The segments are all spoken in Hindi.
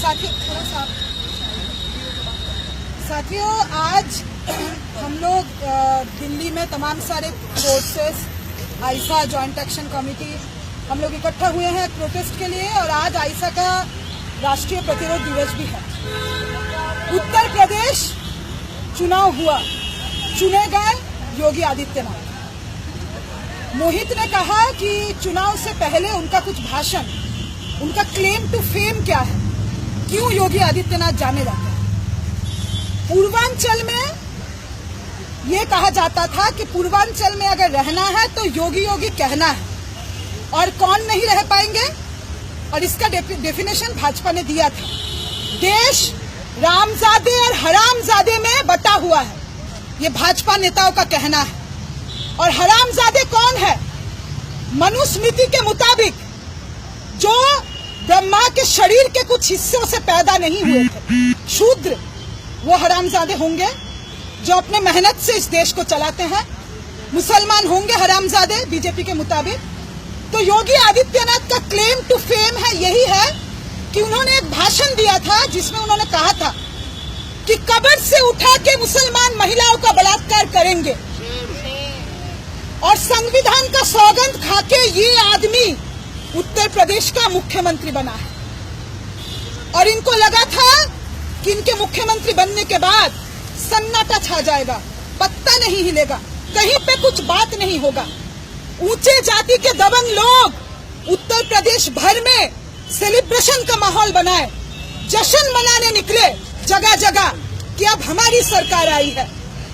साथियों, आज हम लोग दिल्ली में तमाम सारे forces, I saw joint action committee, हम लोग इकट्ठा हुए हैं प्रोटेस्ट के लिए। और आज आईसा का राष्ट्रीय प्रतिरोध दिवस भी है। उत्तर प्रदेश चुनाव हुआ, चुने गए योगी आदित्यनाथ। मोहित ने कहा कि चुनाव से पहले उनका कुछ भाषण, उनका क्लेम टू फेम क्या है, क्यों योगी आदित्यनाथ जाने जाते हैं। पूर्वांचल में ये कहा जाता था कि पूर्वांचल में अगर रहना है तो योगी योगी कहना है, और कौन नहीं रह पाएंगे। और इसका डेफिनेशन भाजपा ने दिया था। देश रामजादे और हरामजादे में बटा हुआ है, ये भाजपा नेताओं का कहना है। और हरामजादे कौन है? मनुस्मृति के मुताबिक जो ब्रह्मा के शरीर के कुछ हिस्सों से पैदा नहीं हुए थे, शूद्र, वो हरामजादे होंगे जो अपने मेहनत से इस देश को चलाते हैं। मुसलमान होंगे हरामजादे बीजेपी के मुताबिक। तो योगी आदित्यनाथ का क्लेम टू फेम है, यही है कि उन्होंने एक भाषण दिया था जिसमें उन्होंने कहा था कि कब्र से उठा के मुसलमान महिलाओं का बलात्कार करेंगे। और संविधान का सौगंध खाके ये आदमी उत्तर प्रदेश का मुख्यमंत्री बना है। और इनको लगा था कि इनके मुख्यमंत्री बनने के बाद सन्नाटा छा जाएगा, पत्ता नहीं हिलेगा, कहीं पे कुछ बात नहीं होगा। ऊंचे जाति के दबंग लोग उत्तर प्रदेश भर में सेलिब्रेशन का माहौल बनाए, जश्न मनाने निकले जगह जगह कि अब हमारी सरकार आई है,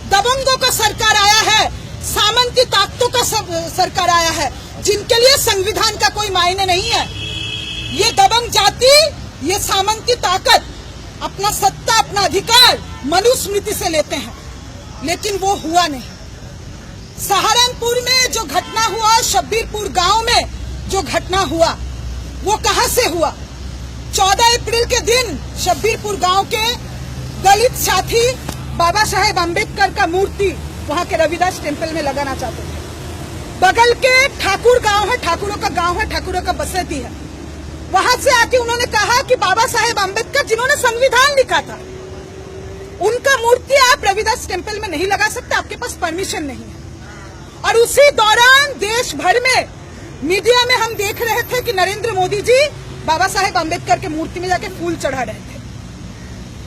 दबंगों का सरकार आया है, सामंती ताकतों का सरकार आया है, जिनके लिए संविधान का कोई मायने नहीं है। ये दबंग जाति, ये सामंती ताकत अपना सत्ता, अपना अधिकार मनुस्मृति से लेते हैं, लेकिन वो हुआ नहीं। सहारनपुर में जो घटना हुआ, शब्बीरपुर गांव में जो घटना हुआ, वो कहां से हुआ? 14 अप्रैल के दिन शब्बीरपुर गांव के दलित साथी बाबा साहेब अम्बेडकर का मूर्ति वहां के रविदास टेम्पल में लगाना चाहते थे। बगल के ठाकुर गांव है, ठाकुरों का गांव है, ठाकुरों का बस्ती है, वहां से आके उन्होंने कहा कि बाबा साहेब अम्बेडकर जिन्होंने संविधान लिखा था, उनका मूर्ति आप रविदास टेम्पल में नहीं लगा सकते, आपके पास परमिशन नहीं है। और उसी दौरान देश भर में मीडिया में हम देख रहे थे कि नरेंद्र मोदी जी बाबा साहेब अम्बेडकर के मूर्ति में जाके फूल चढ़ा रहे थे।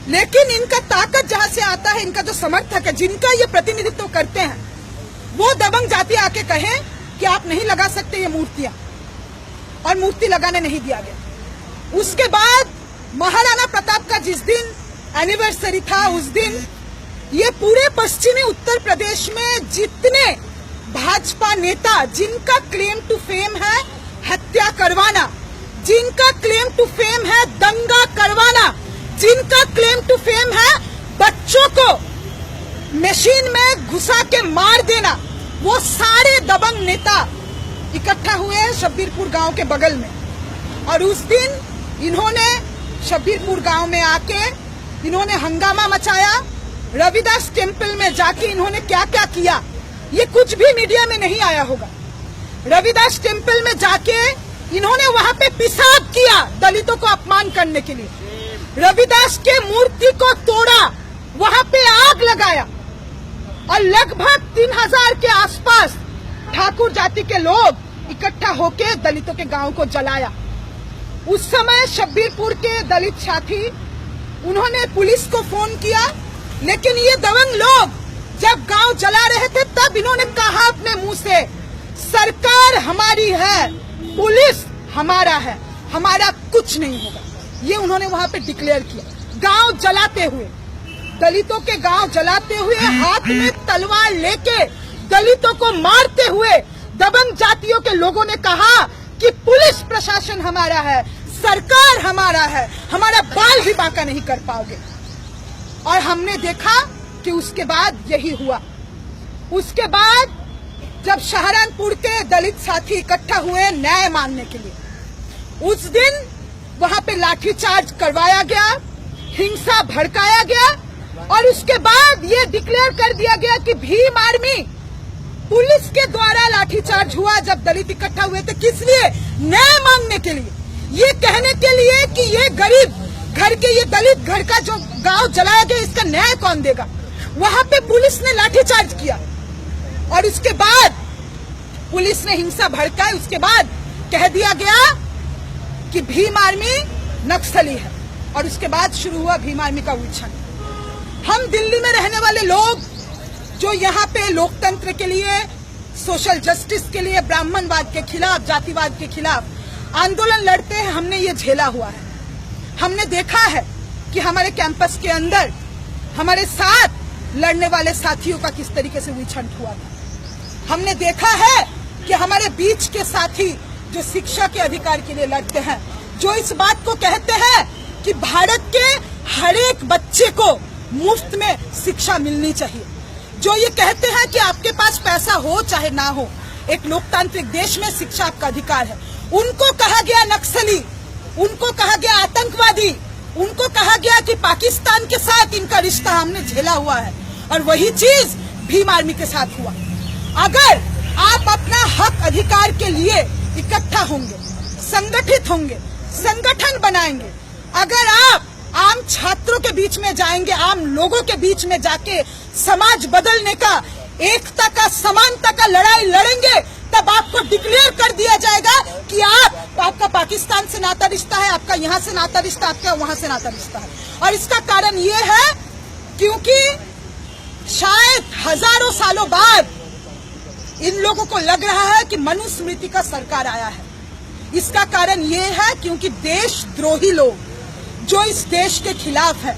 लेकिन इनका ताकत जहां से आता है, इनका जो समर्थक है, जिनका ये प्रतिनिधित्व करते हैं, वो दबंग जाति आके कहे कि आप नहीं लगा सकते ये मूर्तियां, और मूर्ति लगाने नहीं दिया गया। उसके बाद महाराणा प्रताप का जिस दिन एनिवर्सरी था, उस दिन ये पूरे पश्चिमी उत्तर प्रदेश में जितने भाजपा नेता, जिनका क्लेम टू फेम है हत्या करवाना, जिनका क्लेम टू फेम है दंगा करवाना, जिनका क्लेम टू फेम है बच्चों को मशीन में घुसा के मार देना, वो सारे दबंग नेता इकट्ठा हुए हैं शब्बीरपुर गांव के बगल में। और उस दिन इन्होंने शब्बीरपुर गांव में आके इन्होंने हंगामा मचाया। रविदास टेम्पल में जाके इन्होंने क्या क्या किया, ये कुछ भी मीडिया में नहीं आया होगा। रविदास टेम्पल में जाके इन्होंने वहां पे पेशाब किया दलितों को अपमान करने के लिए। रविदास के मूर्ति को तोड़ा, वहां पे आग लगाया, और लगभग 3000 के आसपास ठाकुर जाति के लोग इकट्ठा होके दलितों के गांव को जलाया। उस समय शब्बीरपुर के दलित साथी, उन्होंने पुलिस को फोन किया, लेकिन ये दबंग लोग जब गांव जला रहे थे तब इन्होंने कहा अपने मुंह से, सरकार हमारी है, पुलिस हमारा है, हमारा कुछ नहीं होगा। ये उन्होंने वहां पे डिक्लेयर किया। गांव जलाते हुए, दलितों के गांव जलाते हुए, हाथ में तलवार लेके दलितों को मारते हुए दबंग जातियों के लोगों ने कहा कि पुलिस प्रशासन हमारा है, सरकार हमारा है, हमारा बाल भी बांका नहीं कर पाओगे। और हमने देखा कि उसके बाद यही हुआ। उसके बाद जब सहारनपुर के दलित साथी इकट्ठा हुए न्याय मांगने के लिए, उस दिन वहां पे लाठीचार्ज करवाया गया, हिंसा भड़काया गया, और उसके बाद ये डिक्लेयर कर दिया गया कि भीम आर्मी, पुलिस के द्वारा लाठीचार्ज हुआ जब दलित इकट्ठा हुए थे। किस लिए? न्याय मांगने के लिए, ये कहने के लिए कि ये गरीब घर के ये दलित घर का जो गांव जलाया गया, इसका न्याय कौन देगा? वहां पे पुलिस ने लाठीचार्ज किया और उसके बाद पुलिस ने हिंसा भड़काई। उसके बाद कह दिया गया कि भीम आर्मी नक्सली है और उसके बाद शुरू हुआ भीम आर्मी का उच्छन। हम दिल्ली में रहने वाले लोग जो यहाँ पे लोकतंत्र के लिए, सोशल जस्टिस के लिए, ब्राह्मणवाद के खिलाफ, जातिवाद के खिलाफ आंदोलन लड़ते हैं, हमने ये झेला हुआ है। हमने देखा है कि हमारे कैंपस के अंदर हमारे साथ लड़ने वाले साथियों का किस तरीके से विछन हुआ था। हमने देखा है कि हमारे बीच के साथी जो शिक्षा के अधिकार के लिए लड़ते हैं, जो इस बात को कहते हैं कि भारत के हर एक बच्चे को मुफ्त में शिक्षा मिलनी चाहिए, जो ये कहते हैं कि आपके पास पैसा हो चाहे ना हो, एक लोकतांत्रिक देश में शिक्षा आपका अधिकार है, उनको कहा गया नक्सली, उनको कहा गया आतंकवादी, उनको कहा गया कि पाकिस्तान के साथ इनका रिश्ता हमने झेला हुआ है। और वही चीज भीम आर्मी के साथ हुआ। अगर आप अपना हक अधिकार के लिए इकट्ठा होंगे, संगठित होंगे, संगठन बनाएंगे, अगर आप आम छात्रों के बीच में जाएंगे, आम लोगों के बीच में जाके समाज बदलने का, एकता का, समानता का लड़ाई लड़ेंगे, तब आपको डिक्लेयर कर दिया जाएगा कि आपका पाकिस्तान से नाता रिश्ता है, आपका यहाँ से नाता रिश्ता, आपका वहां से नाता रिश्ता है। और इसका कारण ये है क्योंकि शायद हजारों सालों बाद इन लोगों को लग रहा है कि मनुस्मृति का सरकार आया है। इसका कारण ये है क्योंकि देशद्रोही लोग जो इस देश के खिलाफ है,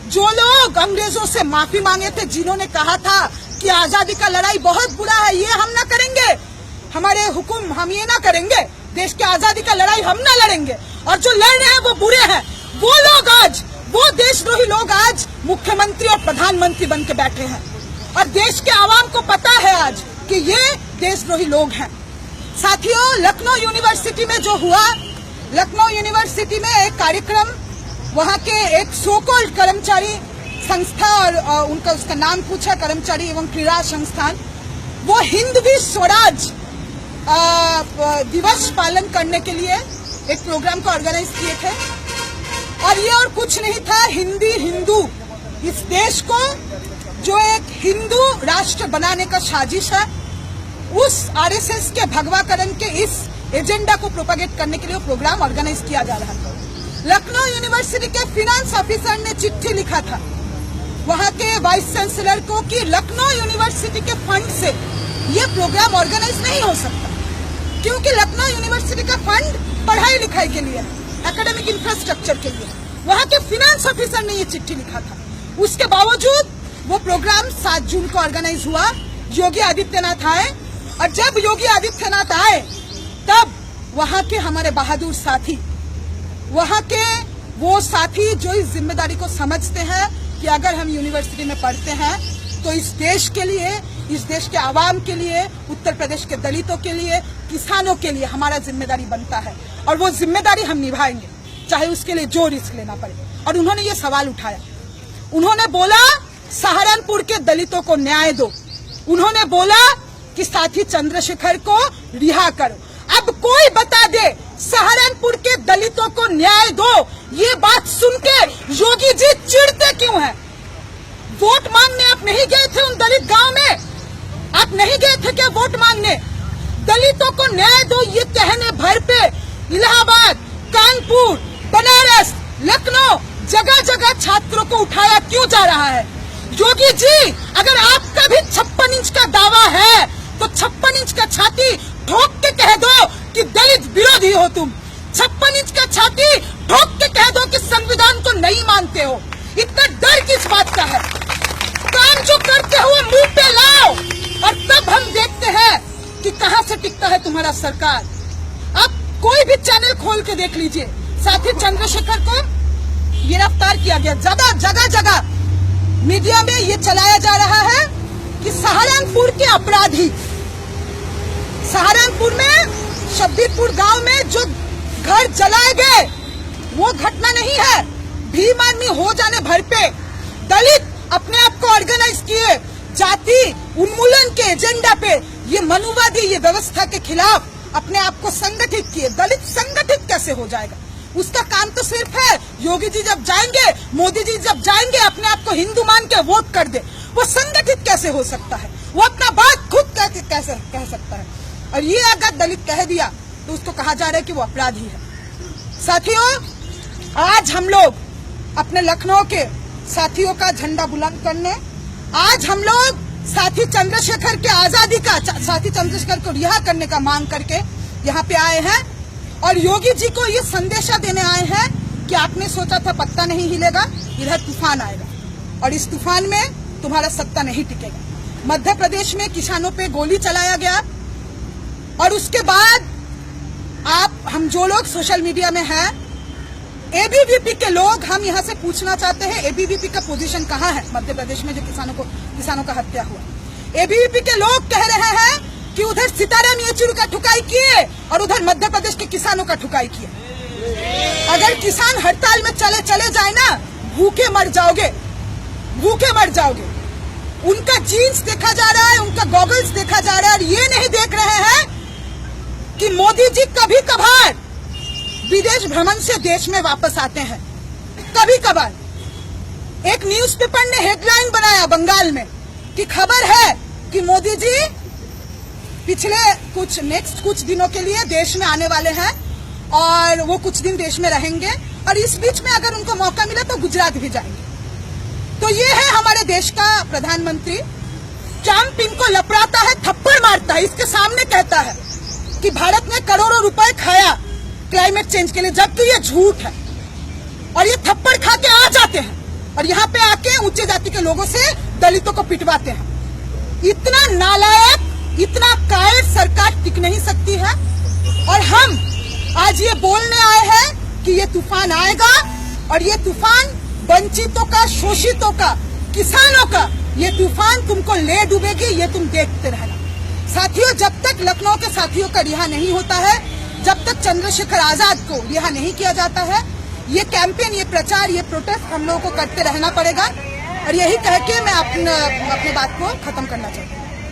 जो लोग अंग्रेजों से माफी मांगे थे, जिन्होंने कहा था कि आजादी का लड़ाई बहुत बुरा है, ये हम ना करेंगे, हमारे हुक्म हम ये ना करेंगे, देश की आजादी का लड़ाई हम ना लड़ेंगे, और जो लड़ रहे हैं वो बुरे हैं, वो लोग आज, वो देशद्रोही लोग आज मुख्यमंत्री और प्रधानमंत्री बन के बैठे हैं। और देश के आवाम को पता है आज कि ये देशद्रोही लोग हैं। साथियों, लखनऊ यूनिवर्सिटी में जो हुआ, लखनऊ यूनिवर्सिटी में एक कार्यक्रम, वहाँ के एक सो कॉल्ड कर्मचारी संस्था, और उनका उसका नाम पूछा, कर्मचारी एवं क्रीड़ा संस्थान, वो हिंदवी स्वराज दिवस पालन करने के लिए एक प्रोग्राम को ऑर्गेनाइज किए थे। और ये और कुछ नहीं था, हिंदी हिंदू, इस देश को जो एक हिंदू राष्ट्र बनाने का साजिश है, उस आरएसएस के भगवाकरण के इस एजेंडा को प्रोपेगेट करने के लिए प्रोग्राम ऑर्गेनाइज किया जा रहा था। लखनऊ यूनिवर्सिटी के फिनेंस ऑफिसर ने चिट्ठी लिखा था वहाँ के वाइस चांसलर को कि लखनऊ यूनिवर्सिटी के फंड से ये प्रोग्राम ऑर्गेनाइज नहीं हो सकता, क्योंकि लखनऊ यूनिवर्सिटी का फंड पढ़ाई लिखाई के लिए, एकेडमिक इंफ्रास्ट्रक्चर के लिए। वहाँ के फिनेंस ऑफिसर ने ये चिट्ठी लिखा था। उसके बावजूद वो प्रोग्राम 7 जून को ऑर्गेनाइज हुआ। योगी आदित्यनाथ आए, और जब योगी आदित्यनाथ आए तब वहाँ के हमारे बहादुर साथी, वहाँ के वो साथी जो इस जिम्मेदारी को समझते हैं कि अगर हम यूनिवर्सिटी में पढ़ते हैं तो इस देश के लिए, इस देश के आवाम के लिए, उत्तर प्रदेश के दलितों के लिए, किसानों के लिए हमारा जिम्मेदारी बनता है, और वो जिम्मेदारी हम निभाएंगे, चाहे उसके लिए जो रिस्क लेना पड़े। और उन्होंने ये सवाल उठाया, उन्होंने बोला सहारनपुर के दलितों को न्याय दो, उन्होंने बोला कि साथी चंद्रशेखर को रिहा करो। अब कोई बता दे सहारनपुर के दलितों को न्याय दो, ये बात सुन के योगी जी चिढ़ते क्यों हैं? वोट मांगने आप नहीं गए थे उन दलित गांव में? आप नहीं गए थे क्या वोट मांगने? दलितों को न्याय दो ये कहने भर पे इलाहाबाद, कानपुर, बनारस, लखनऊ, जगह जगह छात्रों को उठाया क्यों जा रहा है? योगी जी, अगर आपका भी 56 इंच का दावा है तो 56 इंच का छाती ठोक के कह दो कि दलित विरोधी हो तुम। 56 इंच का छाती ठोक के कह दो कि संविधान को नहीं मानते हो। इतना डर किस बात का है? काम जो करते हुए मुंह पे लाओ, और तब हम देखते हैं कि कहां से टिकता है तुम्हारा सरकार। अब कोई भी चैनल खोल के देख लीजिए, साथी चंद्रशेखर को गिरफ्तार किया गया। जगह जगह मीडिया में ये चलाया जा रहा है कि सहारनपुर के अपराधी, सहारनपुर में शब्बीरपुर गांव में जो घर जलाए गए वो घटना नहीं है। भीम आर्मी हो जाने भर पे दलित अपने आप को ऑर्गेनाइज किए, जाति उन्मूलन के एजेंडा पे, ये मनुवादी, ये व्यवस्था के खिलाफ अपने आप को संगठित किए। दलित संगठित कैसे हो जाएगा? उसका काम तो सिर्फ है योगी जी जब जाएंगे, मोदी जी जब जाएंगे, अपने आप को हिंदू मान के वोट कर दे, वो संगठित कैसे हो सकता है? वो अपना बात खुद कैसे कह सकता है? और ये अगर दलित कह दिया तो उसको कहा जा रहा है कि वो अपराधी है। साथियों, आज हम लोग अपने लखनऊ के साथियों का झंडा बुलंद करने, आज हम लोग साथी चंद्रशेखर के आजादी का, साथी चंद्रशेखर को रिहा करने का मांग करके यहाँ पे आए हैं और योगी जी को ये संदेशा देने आए हैं कि आपने सोचा था पत्ता नहीं हिलेगा, इधर तूफान आएगा और इस तूफान में तुम्हारा सत्ता नहीं टिकेगा। मध्य प्रदेश में किसानों पे गोली चलाया गया और उसके बाद हम जो लोग सोशल मीडिया में हैं, एबीवीपी के लोग, हम यहाँ से पूछना चाहते हैं एबीवीपी का पोजीशन कहाँ है मध्य प्रदेश में जो किसानों का हत्या हुआ। एबीवीपी के लोग कह रहे हैं कि उधर सीताराम येचुरी का ठुकाई किए और उधर मध्य प्रदेश के किसानों का ठुकाई किए। अगर किसान हड़ताल में चले जाए ना, भूखे मर जाओगे, भूखे मर जाओगे। उनका जीन्स देखा जा रहा है, उनका गॉगल्स देखा जा रहा है और ये नहीं देख रहे हैं कि मोदी जी कभी कभार विदेश भ्रमण से देश में वापस आते हैं। कभी कभार एक न्यूज़पेपर ने हेडलाइन बनाया बंगाल में कि खबर है कि मोदी जी पिछले कुछ दिनों के लिए देश में आने वाले हैं और वो कुछ दिन देश में रहेंगे और इस बीच में अगर उनको मौका मिला तो गुजरात भी जाएंगे। तो ये है हमारे देश का प्रधानमंत्री, ट्रंप इनको लपड़ाता है, थप्पड़ मारता है, इसके सामने कहता है कि भारत ने करोड़ों रुपए खाया क्लाइमेट चेंज के लिए, जबकि ये झूठ है और ये थप्पड़ खा के आ जाते हैं और यहाँ पे आके उच्च जाति के लोगों से दलितों को पिटवाते हैं। इतना नालायक, इतना कायर सरकार टिक नहीं सकती है और हम आज ये बोलने आए हैं कि ये तूफान आएगा और ये तूफान वंचितों का, शोषितों का, किसानों का, ये तूफान तुमको ले डूबेगी, ये तुम देखते रहना। साथियों, जब तक लखनऊ के साथियों का रिहा नहीं होता है, जब तक चंद्रशेखर आजाद को रिहा नहीं किया जाता है, ये कैंपेन, ये प्रचार, ये प्रोटेस्ट हम लोगों को करते रहना पड़ेगा और यही कह के मैं अपने बात को खत्म करना चाहती हूँ।